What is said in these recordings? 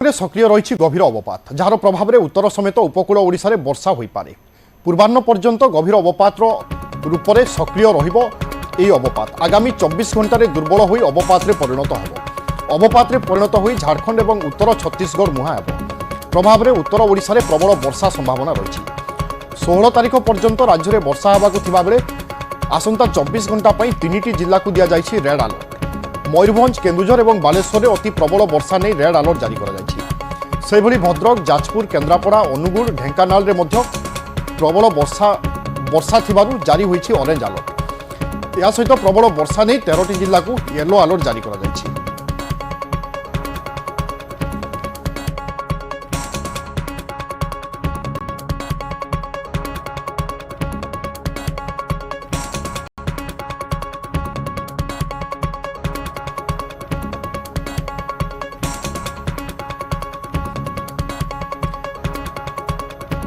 सक्रिय रही गभीर अवपात जार प्रभाव में उत्तर समेत उपकूल ओडिशा रे वर्षा हो पारे। पूर्वाह्न पर्यंत गभीर अवपात रूप में सक्रिय अवपात आगामी 24 घंटे दुर्बल हो अवपात परिणत हो। अवपात परिणत हो झारखंड और उत्तर छत्तीसगढ़ मुहां हेब। प्रभाव में उत्तर ओडिशा रे प्रबल वर्षा संभावना रही। 16 तारिख पर्यंत राज्य में वर्षा होगा बेले आसंता 24 घंटा 3टी जिला को दि जाएगी रेड अलर्ट। मयूरभंज केन्दुझर और बालेश्वर में अति प्रबल वर्षा नहीं रेड अलर्ट जारी कर भद्रक जाजपुर केन्द्रापड़ा अनुगुल ढेंकानाल रे मध्य प्रबल वर्षा थिबारु जारी होईछि ऑरेंज अलर्ट। या सहित प्रबल वर्षा नहीं 13टी जिला को येलो अलर्ट जारी कर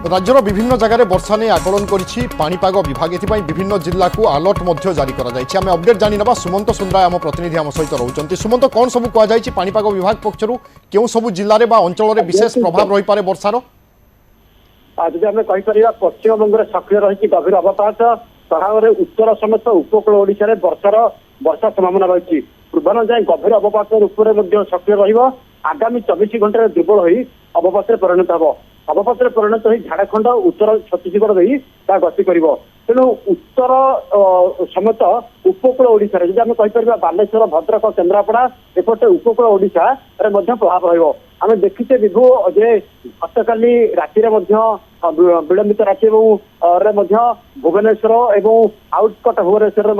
राज्यर विभिन्न जगह वर्षा नहीं आकलन करिपाग विभाग एथि विभिन्न जिला को अलर्ट जारी कर अपडेट जानी ना सुमंत सुंदरा आम प्रतिनिधि आम सहित रोचंती। सुमंत कौन सब कहुपाग विभाग पक्षर क्यों सब जिले अंचल विशेष प्रभाव रही पारे वर्षार? आज आम कहीपर पश्चिमबंग में सक्रिय रही गभीर अवपात प्रभाव में उत्तर समेत उपकूल ओडिशा वर्षा संभावना रही। पूर्वाह्न जाए गभीर अवपात रूप में सक्रिय रगामी 24 घंटे दुर्बल हो अवपात परिणत हो। अवपात परिणत हो झारखंड उत्तर छत्तीसगढ़ रही गति कर तेणु उत्तर समेत उपकूल ओडिशा रे आम कहीपर बालेश्वर भद्रक केन्द्रापड़ा एपटे उपकूल ओडिशा रे प्रभाव रही। देखीचे विभु जे गतकाली राति विलंबित राति भुवनेश्वर और आउटकट भुवनेश्वर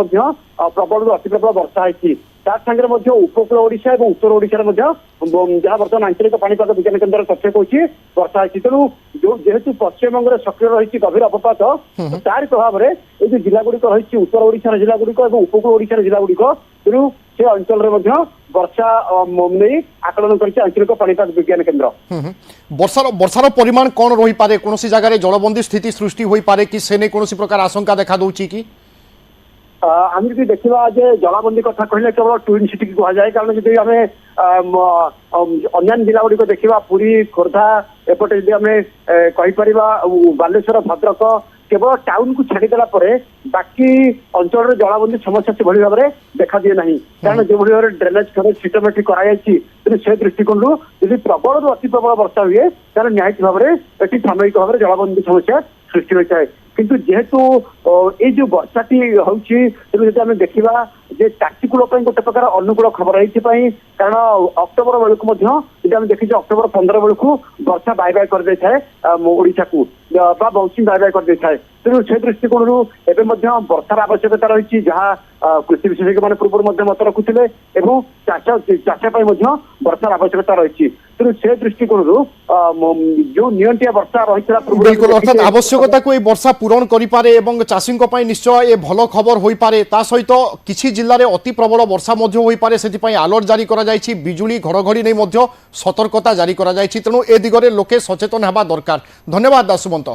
प्रबल अति प्रबल वर्षा होती। सागे उपकूल ओडिशा और उत्तर ओडिशा जहाँ बर्तमान आंचलिक पाणीपाग विज्ञान केन्द्र तथ्य कहूँ वर्षा होती। तेणु जो जेहेतु पश्चिमबंग में सक्रिय रही गभीर अवपात तार प्रभाव में ये जिलागुड़िक रही उत्तर ओडिशा जिलागुड़िक और उपकूल ओडिशा जिलागुड़िक तेणु से अंचल वर्षा नहीं आकलन कर आंचलिक पाणीपाग विज्ञान केन्द्र। वर्षार परिमाण कौन रही पारे? कौन जगह जलबंदी स्थिति सृष्टि हो पारे कि से कौन प्रकार आशंका देखा दूची कि आम जी देखा जलाबंदी कथा कहले केवल ट्विन सिटी की कहुए कारण जब आम अन्य जिला गुड़िक देखा पुरी खोर्धा एपटे जब आम कहीपर बालेश्वर भद्रक केवल टाउन को छाड़देला बाकी अंचल जलाबंदी समस्या से भाव में देखा दिए ना कारण जो भाव में ड्रेनेज सिस्टमेटिक कराई से दृष्टिकोण यदि प्रबल अति प्रबल वर्षा हुए तार निहित भाव में सामयिक भाव में जलाबंदी समस्या सृष्टि होता है। किंतु जेहेतु ये जो वर्षाटी होमें देखा चाषीकूल गोटे प्रकार अनुकूल खबर है कारण अक्टोबर बेलू देखी अक्टोबर 15 बेलू वर्षा बाय बाय कर ओडिशा को मौसुमी बाय बाय कर तेणु से दृष्टिकोण एवं वर्षार आवश्यकता रही जहाँ कृषि विशेषज्ञ मैंने पूर्व मत रखुले चाष वर्षार आवश्यकता रही। तेणु से दृष्टिकोण जो नियंटिया वर्षा रही आवश्यकता को वर्षा पूरण करे चाषी निश्चय ये भल खबर हो पारे। ता सहित किसी जिले में अति प्रबल वर्षा हो पारे से अलर्ट जारी करा जायछि। बिजुली घड़घड़ी नहीं सतर्कता जारी करा जायछि। तेणु ए दिगरे लोके सचेतन हेबा दरकार। धन्यवाद सुमंत।